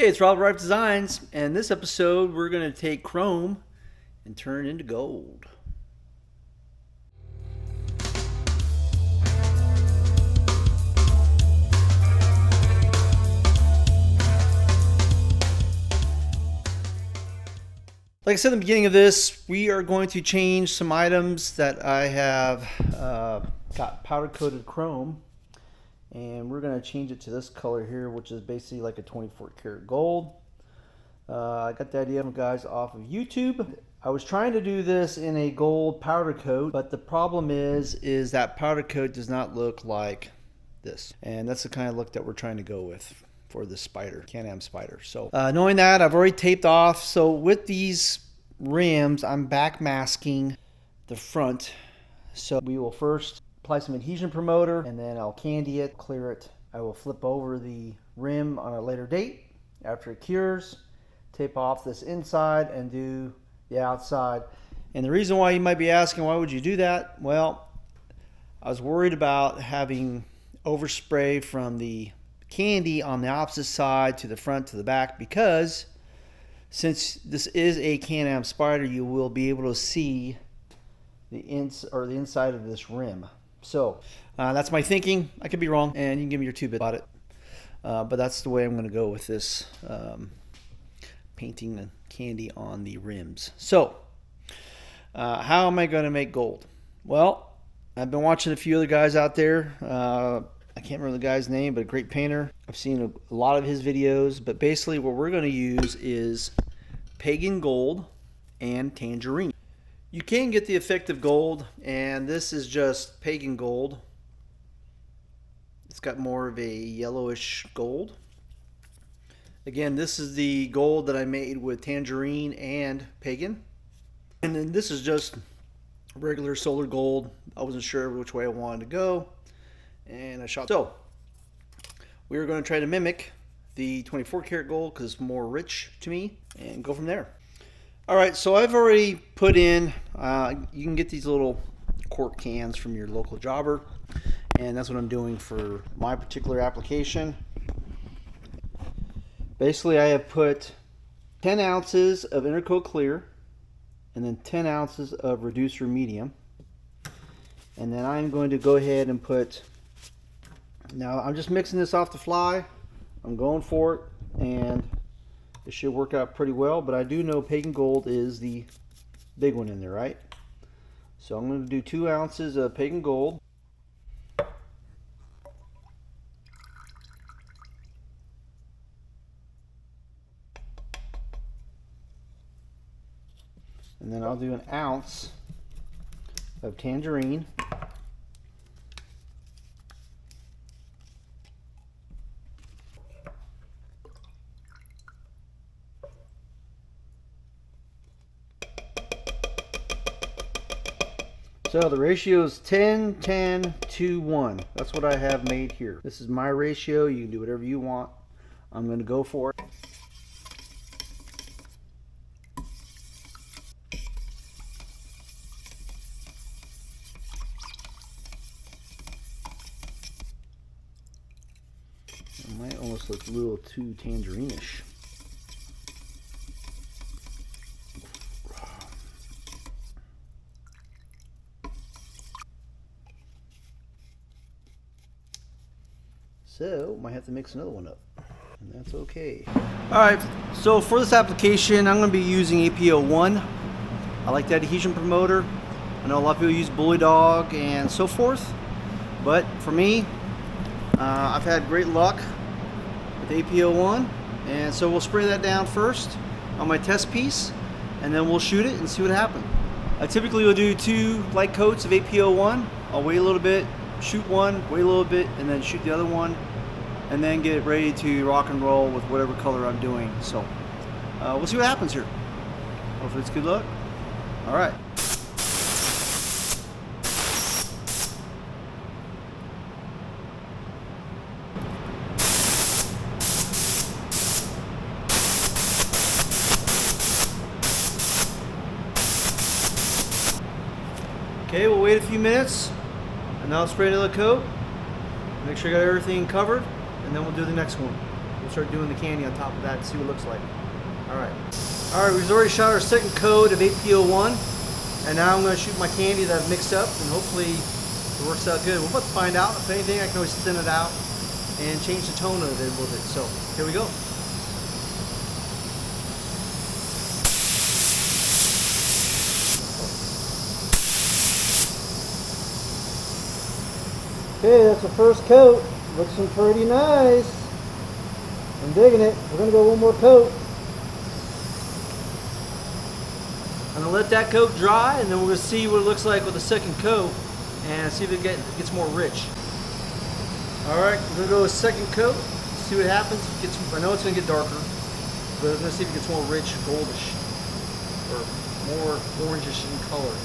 Hey, it's Reyff Designs, and this episode we're going to take chrome and turn it into gold. Like I said in the beginning of this, we are going to change some items that I have got powder coated chrome, and we're going to change it to this color here, which is basically like a 24 karat gold. I got the idea from guys off of YouTube. I was trying to do this in a gold powder coat, but the problem is that powder coat does not look like this, and that's the kind of look that we're trying to go with for the Spyder, Can-Am Spyder. So knowing that, I've already taped off. So with these rims, I'm back masking the front. So we will first apply some Adhesion Promoter, and then I'll candy it, clear it. I will flip over the rim on a later date after it cures, tape off this inside, and do the outside. And the reason why you might be asking, why would you do that? Well, I was worried about having overspray from the candy on the opposite side to the front to the back, because since this is a Can-Am Spyder, you will be able to see the inside of this rim. So that's my thinking. I could be wrong, and you can give me your 2 bits about it. But that's the way I'm going to go with this, painting the candy on the rims. So how am I going to make gold? Well, I've been watching a few other guys out there. I can't remember the guy's name, but a great painter. I've seen a lot of his videos, but basically what we're going to use is pagan gold and tangerine. You can get the effective gold, and this is just pagan gold. It's got more of a yellowish gold. Again, this is the gold that I made with tangerine and pagan. And then this is just regular solar gold. I wasn't sure which way I wanted to go, and I shot. So we're going to try to mimic the 24 karat gold because it's more rich to me, and go from there. All right, so I've already put in, you can get these little quart cans from your local jobber, and that's what I'm doing for my particular application. Basically, I have put 10 ounces of Intercoat Clear, and then 10 ounces of Reducer Medium. And then I'm going to go ahead and put, now I'm just mixing this off the fly. I'm going for it, and it should work out pretty well, but I do know pagan gold is the big one in there, right? So I'm going to do 2 ounces of pagan gold. And then I'll do an ounce of tangerine. So the ratio is 10, 10, 2, 1. That's what I have made here. This is my ratio. You can do whatever you want. I'm going to go for it. It might almost look a little too tangerine-ish. So might have to mix another one up, and that's okay. All right, so for this application, I'm going to be using APO1. I like that Adhesion Promoter. I know a lot of people use Bully Dog and so forth, but for me, I've had great luck with APO1, and so we'll spray that down first on my test piece, and then we'll shoot it and see what happens. I typically will do 2 light coats of APO1. I'll wait a little bit, shoot one, wait a little bit, and then shoot the other one, and then get ready to rock and roll with whatever color I'm doing. So we'll see what happens here. Hopefully it's good luck. All right. Okay, we'll wait a few minutes, and now I'll spray another coat. Make sure I got everything covered, and then we'll do the next one. We'll start doing the candy on top of that and see what it looks like. All right, we've already shot our second coat of APO1, and now I'm going to shoot my candy that I've mixed up, and hopefully it works out good. We're about to find out. If anything, I can always thin it out and change the tone of it a little bit. So here we go. Okay, that's the first coat. Looks pretty nice. I'm digging it. We're going to go one more coat. I'm going to let that coat dry, and then we're going to see what it looks like with the second coat and see if it gets more rich. Alright, we're going to go with second coat, see what happens. I know it's going to get darker, but we're going to see if it gets more rich, goldish, or more orangish in color.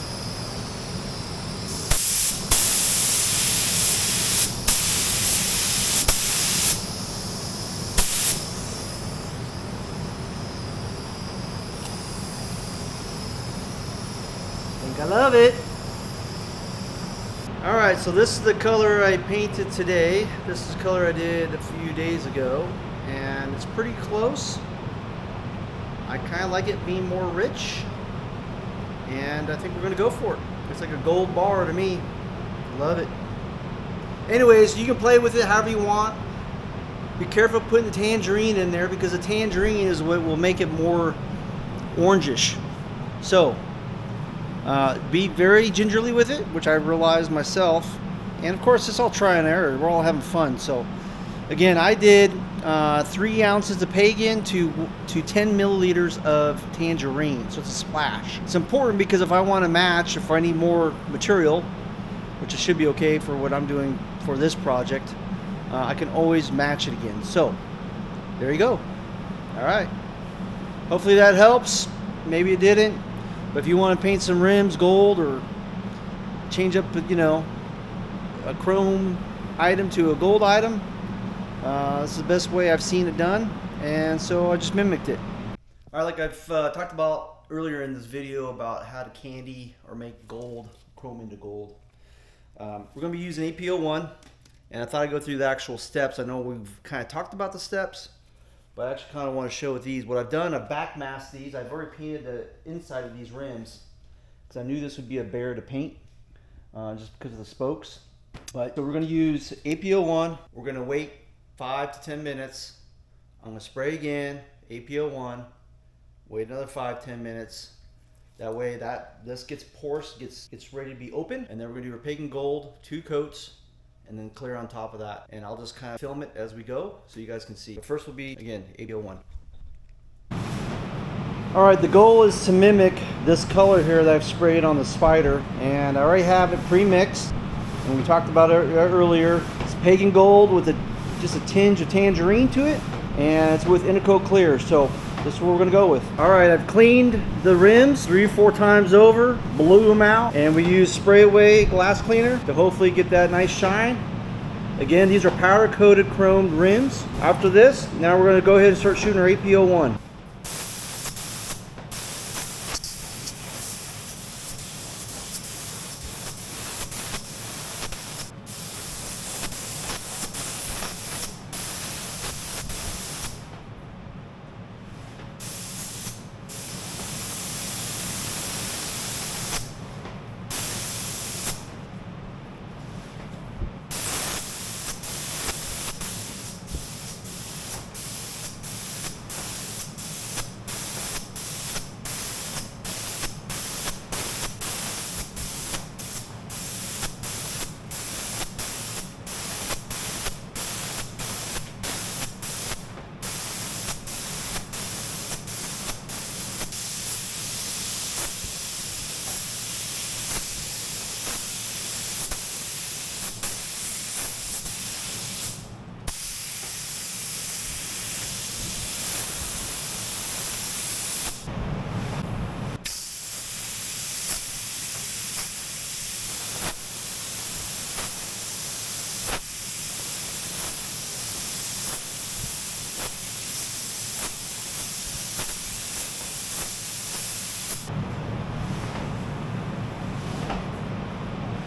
I love it. Alright, so this is the color I painted today. This is the color I did a few days ago, and it's pretty close. I kind of like it being more rich, and I think we're going to go for it. It's like a gold bar to me. Love it. Anyways, you can play with it however you want. Be careful putting the tangerine in there, because the tangerine is what will make it more orangish. So be very gingerly with it, which I realized myself. And of course, it's all try and error. We're all having fun. So again, I did 3 ounces of pagan to 10 milliliters of tangerine. So it's a splash. It's important because if I want to match, if I need more material, which it should be okay for what I'm doing for this project, I can always match it again. So there you go. All right. Hopefully that helps. Maybe it didn't. But if you want to paint some rims gold or change up, you know, a chrome item to a gold item, this is the best way I've seen it done, and so I just mimicked it. All right, like I've talked about earlier in this video about how to candy or make gold, chrome into gold. We're going to be using APO1, and I thought I'd go through the actual steps. I know we've kind of talked about the steps, but I actually kind of want to show with these. What I've done, I've back masked these. I've already painted the inside of these rims because I knew this would be a bear to paint just because of the spokes. But so we're going to use APO1. We're going to wait 5 to 10 minutes. I'm going to spray again, APO1. Wait another 5-10 minutes. That way this gets porous, gets ready to be open. And then we're going to do our pagan gold, 2 coats, and then clear on top of that. And I'll just kind of film it as we go so you guys can see. But first will be, again, APO1. All right, the goal is to mimic this color here that I've sprayed on the Spyder. And I already have it pre-mixed. And we talked about it earlier. It's pagan gold with just a tinge of tangerine to it. And it's with Indico Clear. So this is what we're gonna go with. All right, I've cleaned the rims 3 or 4 times over, blew them out, and we use spray away glass cleaner to hopefully get that nice shine. Again, these are powder coated chromed rims. After this, now we're gonna go ahead and start shooting our APO1.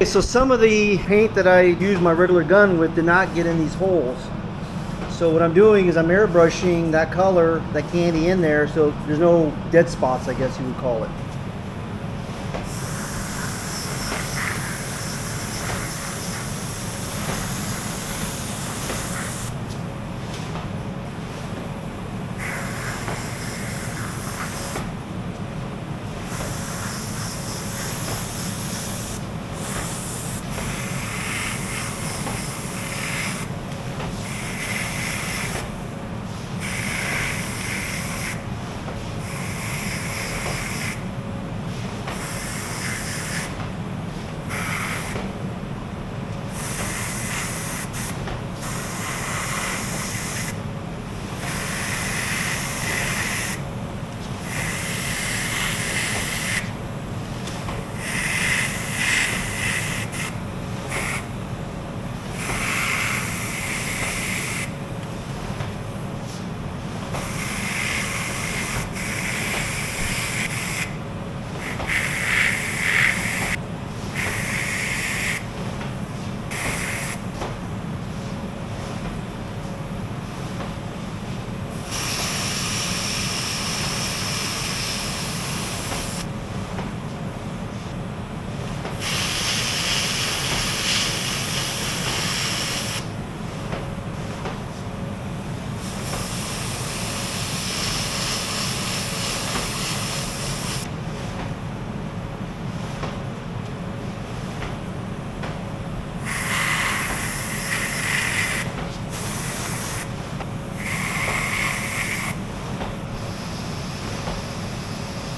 So some of the paint that I used my regular gun with did not get in these holes. So what I'm doing is I'm airbrushing that color, that candy in there, so there's no dead spots, I guess you would call it.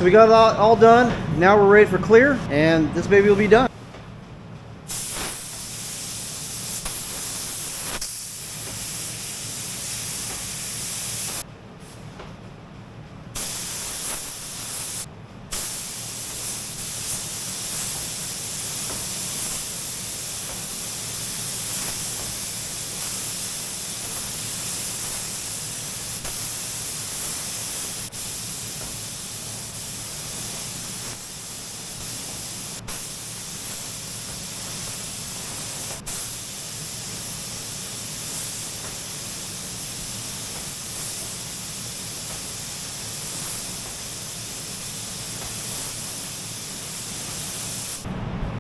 So we got it all done. Now we're ready for clear, and this baby will be done.